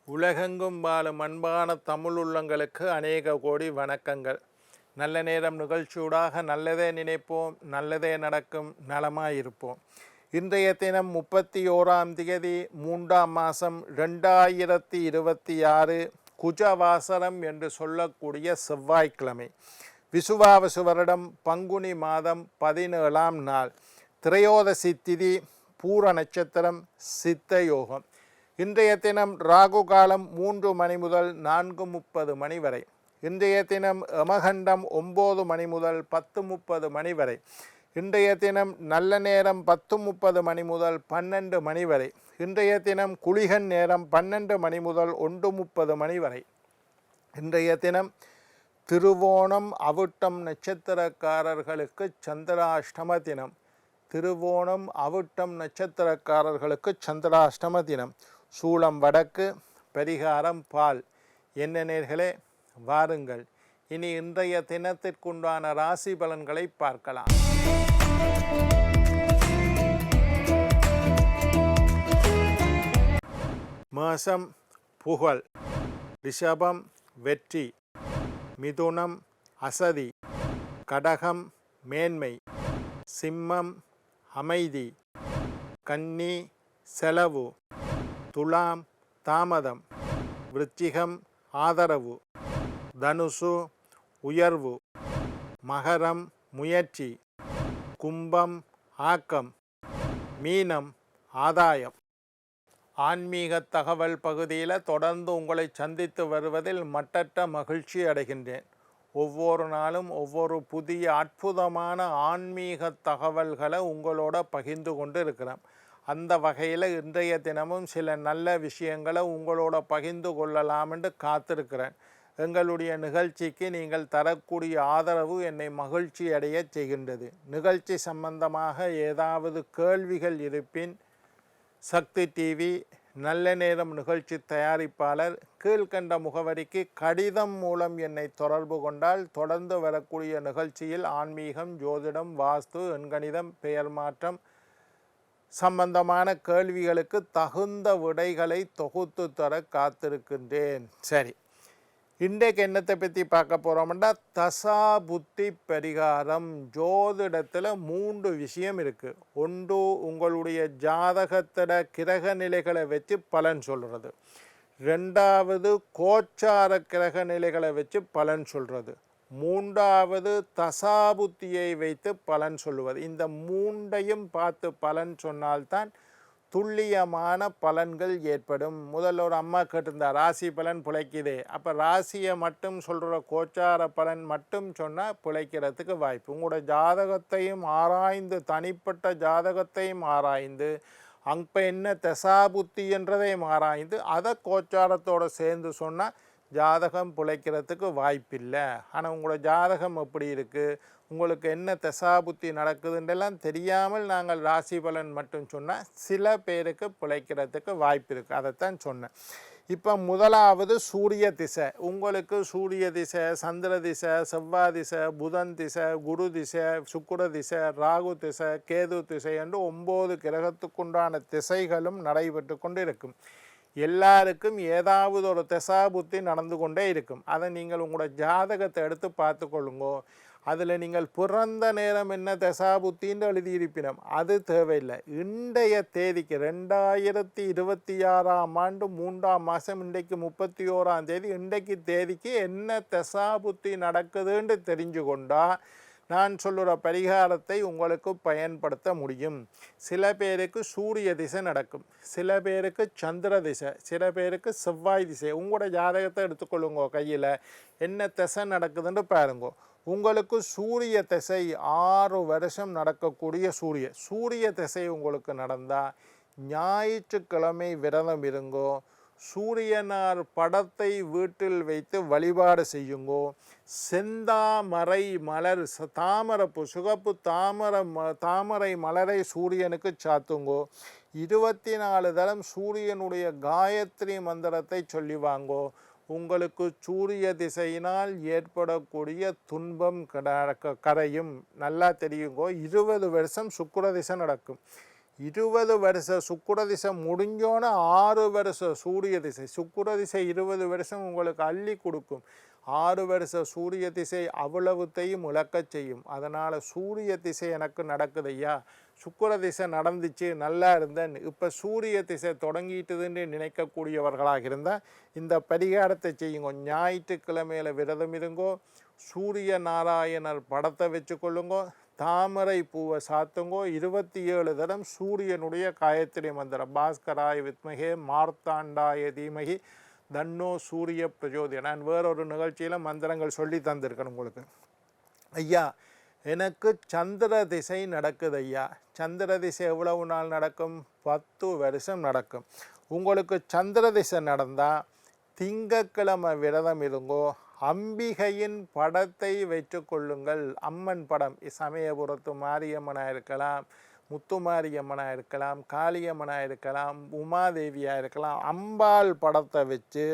உலகெங்கும் வாழும் அன்பான தமிழ் உள்ளங்களுக்கு அநேக கோடி வணக்கங்கள். நல்ல நேரம் நிகழ்ச்சியூடாக நல்லதே நினைப்போம், நல்லதே நடக்கும், நலமாயிருப்போம். இன்றைய தினம் 31 3ஆம் மாதம் 2026 குஜவாசரம் என்று சொல்லக்கூடிய செவ்வாய்க்கிழமை. விசுவாவசு வருடம் பங்குனி மாதம் 17ஆம் நாள். திரையோதசி திதி, பூர நட்சத்திரம், சித்த யோகம். இன்றைய தினம் ராகு காலம் 3 மணி முதல் 4:30 மணி வரை. இன்றைய தினம் யமகண்டம் 9 மணி முதல் 10:30 மணி வரை. இன்றைய தினம் நல்ல நேரம் 10:30 மணி முதல் 12 மணி வரை. இன்றைய தினம் குளிகன் நேரம் 12 மணி முதல் 1:30 மணி வரை. இன்றைய தினம் திருவோணம் அவிட்டம் நட்சத்திரக்காரர்களுக்கு சந்திராஷ்டம தினம். திருவோணம் அவிட்டம் நட்சத்திரக்காரர்களுக்கு சந்திராஷ்டம தினம். சூளம் வடக்கு, பரிகாரம் பால். என்ன நேர்களே, வாருங்கள் இனி இன்றைய தினத்திற்குண்டான ராசி பலன்களை பார்க்கலாம். மேஷம் புகழ், ரிஷபம் வெற்றி, மிதுனம் அசதி, கடகம் மேன்மை, சிம்மம் அமைதி, கன்னி செலவு, துலாம் தாமதம், விருச்சிகம் ஆதரவு, தனுசு உயர்வு, மகரம் முயற்சி, கும்பம் ஆக்கம், மீனம் ஆதாயம். ஆன்மீக தகவல் பகுதியில் தொடர்ந்து உங்களை சந்தித்து வருவதில் மட்டற்ற மகிழ்ச்சி அடைகின்றேன். ஒவ்வொரு நாளும் ஒவ்வொரு புதிய அற்புதமான ஆன்மீக தகவல்களை உங்களோட பகிர்ந்து கொண்டு இருக்கிறேன். அந்த வகையில் இன்றைய தினமும் சில நல்ல விஷயங்களை உங்களோட பகிர்ந்து கொள்ளலாம் என்று காத்திருக்கிறேன். எங்களுடைய நிகழ்ச்சிக்கு நீங்கள் தரக்கூடிய ஆதரவு என்னை மகிழ்ச்சி அடைய செய்கின்றது. நிகழ்ச்சி சம்பந்தமாக ஏதாவது கேள்விகள் இருப்பின் சக்தி டிவி நல்ல நேரம் நிகழ்ச்சி தயாரிப்பாளர் கீழ்கண்ட முகவரிக்கு கடிதம் மூலம் என்னை தொடர்பு கொண்டால் தொடர்ந்து வரக்கூடிய நிகழ்ச்சியில் ஆன்மீகம், ஜோதிடம், வாஸ்து, எண்கணிதம், பெயர் மாற்றம் சம்பந்தமான கேள்விகளுக்கு தகுந்த விடைகளை தொகுத்து தர காத்திருக்கின்றேன். சரி, இன்றைக்கு என்னத்தை பற்றி பார்க்க போகிறோம்னா தசா புத்தி பரிகாரம். ஜோதிடத்தில் 3 விஷயம் இருக்குது. ஒன்று உங்களுடைய ஜாதகத்தில் கிரக நிலைகளை வச்சு பலன் சொல்கிறது. 2வது கோச்சார கிரக நிலைகளை வச்சு பலன் சொல்கிறது. 3வது தசாபுத்தியை வைத்து பலன் சொல்லுவது. இந்த 3ஐயும் பார்த்து பலன் சொன்னால்தான் துல்லியமான பலன்கள் ஏற்படும். முதல்ல ஒரு அம்மா கேட்டிருந்தார், ராசி பலன் பிழைக்குதே. அப்போ ராசியை மட்டும் சொல்கிற கோச்சார பலன் மட்டும் சொன்னால் பிழைக்கிறதுக்கு வாய்ப்பு. உங்களோட ஜாதகத்தையும் ஆராய்ந்து, தனிப்பட்ட ஜாதகத்தையும் ஆராய்ந்து, அங்கே என்ன தசாபுத்தி என்றதையும் ஆராய்ந்து அதை கோச்சாரத்தோடு சேர்ந்து சொன்னால் ஜாதகம் பிழைக்கிறதுக்கு வாய்ப்பில்லை. ஆனால் உங்களோட ஜாதகம் எப்படி இருக்குது, உங்களுக்கு என்ன தசாபுத்தி நடக்குதுன்றெல்லாம் தெரியாமல் நாங்கள் ராசி பலன் மட்டும் சொன்னால் சில பேருக்கு பிழைக்கிறதுக்கு வாய்ப்பு இருக்குது. அதைத்தான் சொன்னேன். இப்போ முதலாவது சூரிய திசை. உங்களுக்கு சூரிய திசை, சந்திர திசை, செவ்வாய் திசை, புதன் திசை, குரு திசை, சுக்கிர திசை, ராகு திசை, கேது திசை என்று 9 கிரகத்துக்குண்டான திசைகளும் நடைபெற்று கொண்டு இருக்கும். எல்லாருக்கும் ஏதாவது ஒரு தசாபுத்தி நடந்து கொண்டே இருக்கும். அதை நீங்கள் உங்களோட ஜாதகத்தை எடுத்து பார்த்து கொள்ளுங்கோ. அதில் நீங்கள் பிறந்த நேரம் என்ன தசாபுத்தின்னு எழுதியிருப்பினோம், அது தேவையில்லை. இன்றைய தேதிக்கு 2026ஆம் ஆண்டு 3ஆம் மாதம் இன்றைக்கு 31ஆம் தேதி, இன்றைக்கு தேதிக்கு என்ன தசாபுத்தி நடக்குதுன்னு தெரிஞ்சு கொண்டா நான் சொல்லுற பரிகாரத்தை உங்களுக்கு பயன்படுத்த முடியும். சில பேருக்கு சூரிய திசை நடக்கும், சில பேருக்கு சந்திர திசை, சில பேருக்கு செவ்வாய் திசை. உங்களோட ஜாதகத்தை எடுத்துக்கொள்ளுங்க, கையில் என்ன திசை நடக்குதுன்னு பாருங்க. உங்களுக்கு சூரிய திசை 6 வருஷம் நடக்கக்கூடிய சூரிய திசை உங்களுக்கு நடந்தால் ஞாயிற்றுக்கிழமை விரதம் இருங்கோ. சூரியனார் படத்தை வீட்டில் வைத்து வழிபாடு செய்யுங்கோ. செந்தாமரை மலர், தாமரப்பு, சிகப்பு தாமரை மலரை சூரியனுக்கு சாத்துங்கோ. 24 தரம் சூரியனுடைய காயத்ரி மந்திரத்தை சொல்லி வாங்கோ. உங்களுக்கு சூரிய திசையினால் ஏற்படக்கூடிய துன்பம் கரையும். நல்லா தெரியுங்கோ. 20 வருஷம் சுக்கிர திசை நடக்கும். 20 வருஷ சுக்கிர திசை முடிஞ்சோன்னு 6 வருஷ சூரிய திசை. சுக்கிர திசை 20 வருஷம் உங்களுக்கு அள்ளி கொடுக்கும். 6 வருஷ சூரிய திசை அவ்வளவுத்தையும் இழக்கச் செய்யும். அதனால் சூரிய திசை எனக்கு நடக்குது ஐயா, சுக்கிர திசை நடந்துச்சு, நல்லா இருந்தேன், இப்போ சூரிய திசை தொடங்கிட்டுதுன்னு நினைக்கக்கூடியவர்களாக இருந்தால் இந்த பரிகாரத்தை செய்யுங்க. ஞாயிற்றுக்கிழமையில் விரதம் இருங்கோ, சூரிய நாராயணர் படத்தை வச்சு கொள்ளுங்கோ, தாமரை பூவை சாத்துங்கோ, 27 தரம் சூரியனுடைய காயத்ரி மந்திரம் பாஸ்கராய வித்மகே மார்த்தாண்டாய தீமகி தன்னோ சூரிய பிரஜோதி. நான் வேறொரு நிகழ்ச்சியில் மந்திரங்கள் சொல்லி தந்திருக்கேன் உங்களுக்கு. ஐயா எனக்கு சந்திர திசை நடக்குது ஐயா. சந்திர திசை எவ்வளவு நாள் நடக்கும்? 10 வருஷம் நடக்கும். உங்களுக்கு சந்திர திசை நடந்தால் திங்கக்கிழமை விரதம் இருங்கோ, அம்பிகையின் படத்தை வைத்து கொள்ளுங்கள். அம்மன் படம் சமயபுரத்து மாரியம்மனாக இருக்கலாம், முத்துமாரியம்மனாக இருக்கலாம், காளியம்மனாக இருக்கலாம், உமாதேவியாக இருக்கலாம். அம்பாள் படத்தை வச்சு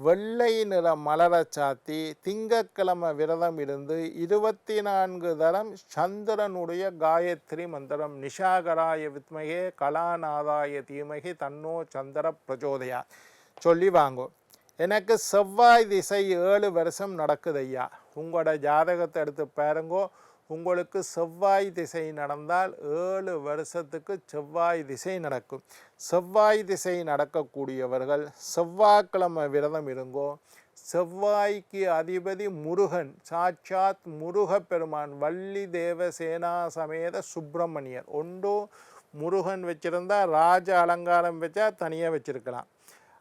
வெள்ளை நிற மலரை சாத்தி திங்கக்கிழமை விரதம் இருந்து 24 தரம் சந்திரனுடைய காயத்ரி மந்திரம் நிஷாகராய வித்மகே கலாநாதாய தீமகி தன்னோ சந்திர பிரஜோதயா சொல்லி வாங்கோ. எனக்கு செவ்வாய் திசை 7 வருஷம் நடக்குது ஐயா. உங்களோட ஜாதகத்தை எடுத்து பாருங்கோ. உங்களுக்கு செவ்வாய் திசை நடந்தால் 7 வருஷத்துக்கு செவ்வாய் திசை நடக்கும். செவ்வாய் திசை நடக்கக்கூடியவர்கள் செவ்வாய்க்கிழமை விரதம் இருங்கோ. செவ்வாய்க்கு அதிபதி முருகன், சாட்சாத் முருகப்பெருமான், வள்ளி தேவசேனா சமேத சுப்பிரமணியர். ஒன்று முருகன் வச்சுருந்தா ராஜ அலங்காரம் வச்சா தனியாக வச்சுருக்கலாம்.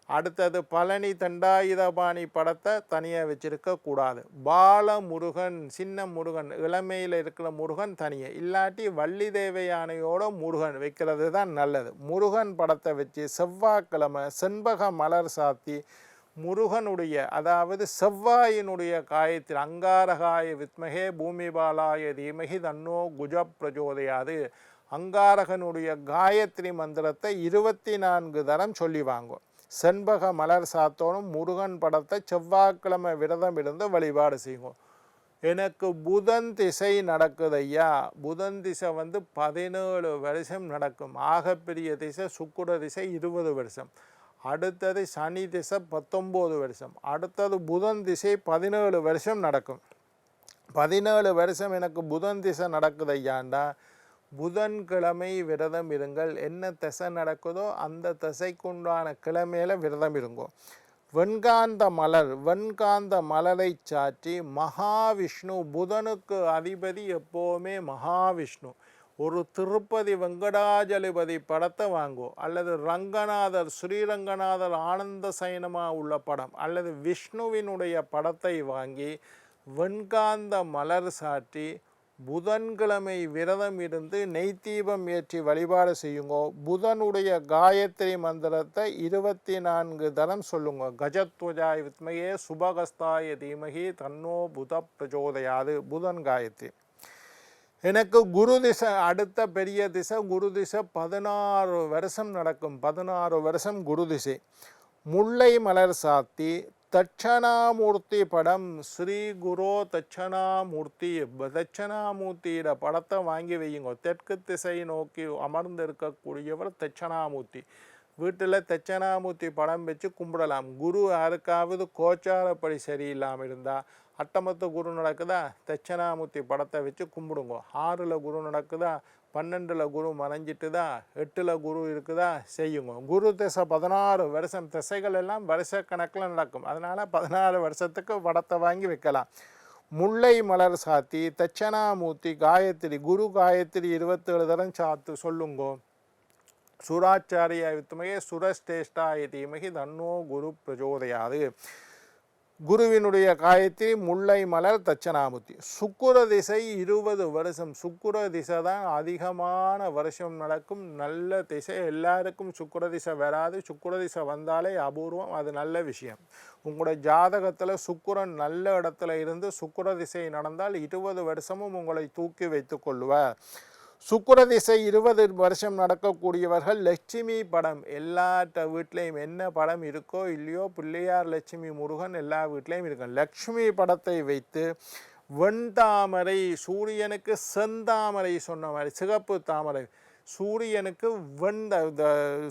அடுத்தது பழனி தண்டாயுதபாணி படத்தை தனியாக வச்சிருக்கக்கூடாது. பால முருகன், சின்ன முருகன், இளமையில் இருக்கிற முருகன் தனியாக, இல்லாட்டி வள்ளி தேவையானையோட முருகன் வைக்கிறது தான் நல்லது. முருகன் படத்தை வச்சு செவ்வாய்க்கிழமை செண்பக மலர் சாத்தி முருகனுடைய, அதாவது செவ்வாயினுடைய காயத்தில் அங்காரகாய வித்மகே பூமிபாலாய தீமகி தன்னோ குஜ பிரஜோதயாது அங்காரகனுடைய காயத்ரி மந்திரத்தை 24 தரம் சொல்லி வாங்கும். செண்பக மலர் சாத்தோனும் முருகன் படத்தை செவ்வாய்க்கிழமை விரதம் இருந்து வழிபாடு செய்யும். எனக்கு புதன் திசை நடக்குது ஐயா. புதன் திசை 17 வருஷம் நடக்கும். ஆகப்பெரிய திசை சுக்கிர திசை 20 வருஷம். அடுத்தது சனி திசை 19 வருஷம். அடுத்தது புதன் திசை 17 வருஷம் நடக்கும். 17 வருஷம் எனக்கு புதன் திசை நடக்குது ஐயாண்டா புதன்கிழமை விரதம் இருங்கள். என்ன திசை நடக்குதோ அந்த திசைக்குண்டான கிழமையில விரதம் இருங்கோ. வெண்காந்த மலரை சாற்றி மகாவிஷ்ணு, புதனுக்கு அதிபதி எப்போவுமே மகாவிஷ்ணு, ஒரு திருப்பதி வெங்கடாஜலபதி படத்தை வாங்கோ, அல்லது ரங்கநாதர் ஸ்ரீரங்கநாதர் ஆனந்த சயனமாக உள்ள படம் அல்லது விஷ்ணுவினுடைய படத்தை வாங்கி வெண்காந்த மலர் சாற்றி புதன்கிழமை விரதம் இருந்து நெய்தீபம் ஏற்றி வழிபாடு செய்யுங்கோ. புதனுடைய காயத்ரி மந்திரத்தை 24 தரம் சொல்லுங்க. கஜத்வஜாய வித்மகே சுபகஸ்தாய தீமகி தன்னோ புத பிரஜோதயாது. புதன் காயத்ரி. எனக்கு குரு திசை அடுத்த பெரிய திசை குரு திசை 16 வருஷம் நடக்கும். 16 வருஷம் குரு திசை. முல்லை மலர் சாத்தி தட்சணாமூர்த்தி படம், ஸ்ரீ குரு தட்சணாமூர்த்தி, தட்சணாமூர்த்தியோட படத்தை வாங்கி வையுங்க. தெற்கு திசை நோக்கி அமர்ந்து இருக்கக்கூடியவர் தட்சணாமூர்த்தி. வீட்டில் தட்சணாமூர்த்தி படம் வச்சு கும்பிடலாம். குரு யாருக்காவது கோச்சாரப்படி சரியில்லாமல் இருந்தால், அட்டமத்து குரு நடக்குதா, தட்சணாமூர்த்தி படத்தை வச்சு கும்பிடுங்க. 6ல் குரு நடக்குதா, 12ல் குரு மறைஞ்சிட்டுதா, 8ல் குரு இருக்குதா, செய்யுங்க. குரு திசை 16 வருஷம். திசைகள் எல்லாம் வருஷ கணக்கில் நடக்கும். அதனால் 14 வருஷத்துக்கு படத்தை வாங்கி வைக்கலாம். முல்லை மலர் சாத்தி தட்சணாமூர்த்தி காயத்ரி, குரு காயத்ரி 27 தரம் சாத்து சொல்லுங்கோ. சுராச்சாரிய வித்மகே சுரஸ்டேஷ்டாய தீமகி தன்னோ குரு பிரஜோதயாது. குருவினுடைய காயத்ரி முல்லை மலர் தட்சணாமூர்த்தி. சுக்கிர திசை 20 வருஷம். சுக்கிர திசை தான் அதிகமான வருஷம் நடக்கும். நல்ல திசை. எல்லாருக்கும் சுக்கிர திசை வராது. சுக்கிர திசை வந்தாலே அபூர்வம். அது நல்ல விஷயம். உங்களோட ஜாதகத்தில் சுக்கிரன் நல்ல இடத்துல இருந்து சுக்கிர திசை நடந்தால் 20 வருஷமும் உங்களை தூக்கி வைத்து கொள்ளுவார். சுக்கிர திசை 20 வருஷம் நடக்கக்கூடியவர்கள் லட்சுமி படம் எல்லாட்ட வீட்லேயும் என்ன படம் இருக்கோ இல்லையோ, பிள்ளையார் லட்சுமி முருகன் எல்லா வீட்லேயும் இருக்கும். லக்ஷ்மி படத்தை வைத்து வெண்தாமரை, சூரியனுக்கு செந்தாமரை சொன்ன மாதிரி சிகப்பு தாமரை, சூரியனுக்கு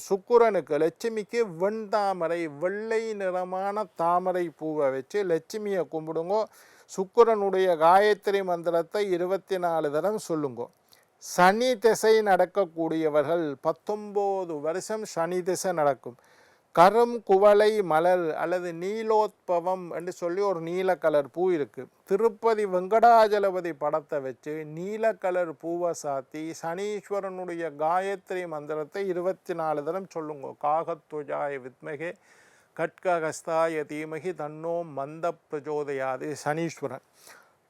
சுக்கிரனுக்கு லட்சுமிக்கு வெண்தாமரை வெள்ளை நிறமான தாமரை பூவை வச்சு லட்சுமியை கும்பிடுங்கோ. சுக்கிரனுடைய காயத்ரி மந்திரத்தை 24 தரம் சொல்லுங்கோ. சனி திசை நடக்கக்கூடியவர்கள் 19 வருஷம் சனி திசை நடக்கும். கரும் குவளை மலர் அல்லது நீலோத்பவம் என்று சொல்லி ஒரு நீல கலர் பூ இருக்குது. திருப்பதி வெங்கடாஜலபதி படத்தை வச்சு நீல கலர் பூவை சாத்தி சனீஸ்வரனுடைய காயத்ரி மந்திரத்தை 24 தரம் சொல்லுங்க. காகத்வஜாய வித்மகே கட்கஹஸ்தாய தீமகி தன்னோ மந்த பிரச்சோதயாது. சனீஸ்வரன்.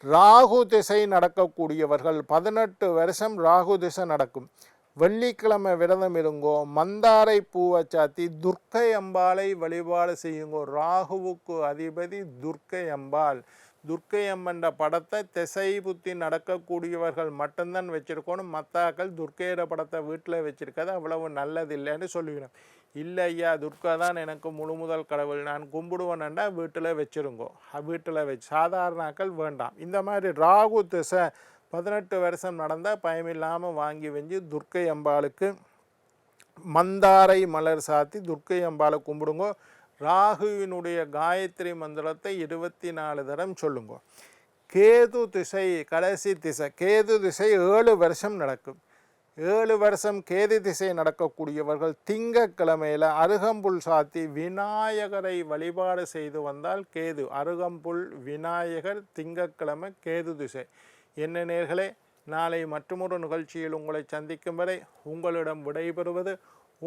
ராகு திசை நடக்கக்கூடியவர்கள் 18 வருஷம் ராகு திசை நடக்கும். வெள்ளிக்கிழமை விரதம் இருங்கோ. மந்தாரை பூவை சாத்தி துர்க்கை அம்பாளை வழிபாடு செய்யுங்கோ. ராகுவுக்கு அதிபதி துர்க்கை அம்பாள். துர்க்கை அம்மன்ற படத்தை திசை புத்தி நடக்கக்கூடியவர்கள் மட்டும்தான் வச்சுருக்கணும். மற்றாக்கள் துர்க்கையோட படத்தை வீட்டில் வச்சுருக்கிறது அவ்வளவு நல்லதில்லைன்னு சொல்லிவிடும். இல்லை ஐயா, துர்கா தான் எனக்கு முழு முதல் கடவுள், நான் கும்பிடுவேன்டா வீட்டில் வச்சுருங்கோ. வீட்டில் வச்சு சாதாரணாக்கள் வேண்டாம். இந்த மாதிரி ராகு திசை 18 வருஷம் நடந்தால் பயமில்லாமல் வாங்கி வெஞ்சு துர்க்கை அம்பாளுக்கு மந்தாரை மலர் சாத்தி துர்க்கை அம்பாளை கும்பிடுங்கோ. ராகுவினுடைய காயத்ரி மந்திரத்தை 24 தரம் சொல்லுங்க. கேது திசை கடைசி திசை. கேது திசை 7 வருஷம் நடக்கும். 7 வருஷம் கேது திசை நடக்கக்கூடியவர்கள் திங்கக்கிழமையில் அருகம்புல் சாத்தி விநாயகரை வழிபாடு செய்து வந்தால் கேது. அருகம்புல் விநாயகர் திங்கக்கிழமை கேது திசை. என்ன நேர்களே, நாளை மற்றொரு நிகழ்ச்சியில் உங்களை சந்திக்கும் வரை உங்களிடம் விடைபெறுவது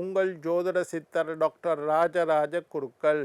உங்கள் ஜோதிட சித்தர் டாக்டர் ராஜராஜ குருக்கள்.